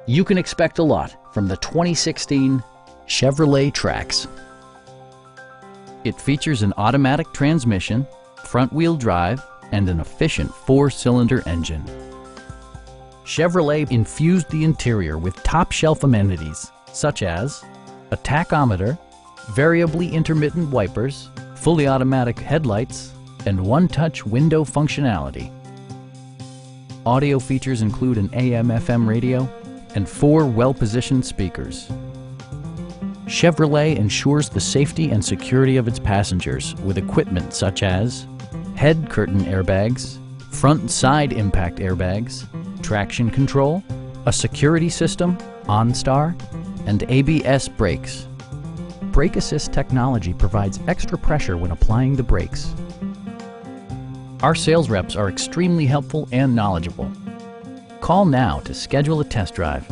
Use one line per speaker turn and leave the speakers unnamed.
You can expect a lot from the 2016 Chevrolet Trax. It features an automatic transmission, front-wheel drive, and an efficient 4-cylinder engine. Chevrolet infused the interior with top-shelf amenities such as a tachometer, variably intermittent wipers, fully automatic headlights, and one-touch window functionality. Audio features include an AM/FM radio and 4 well-positioned speakers. Chevrolet ensures the safety and security of its passengers with equipment such as head curtain airbags, front and side impact airbags, traction control, a security system, OnStar, and ABS brakes. Brake Assist technology provides extra pressure when applying the brakes. Our sales reps are extremely helpful and knowledgeable. Call now to schedule a test drive.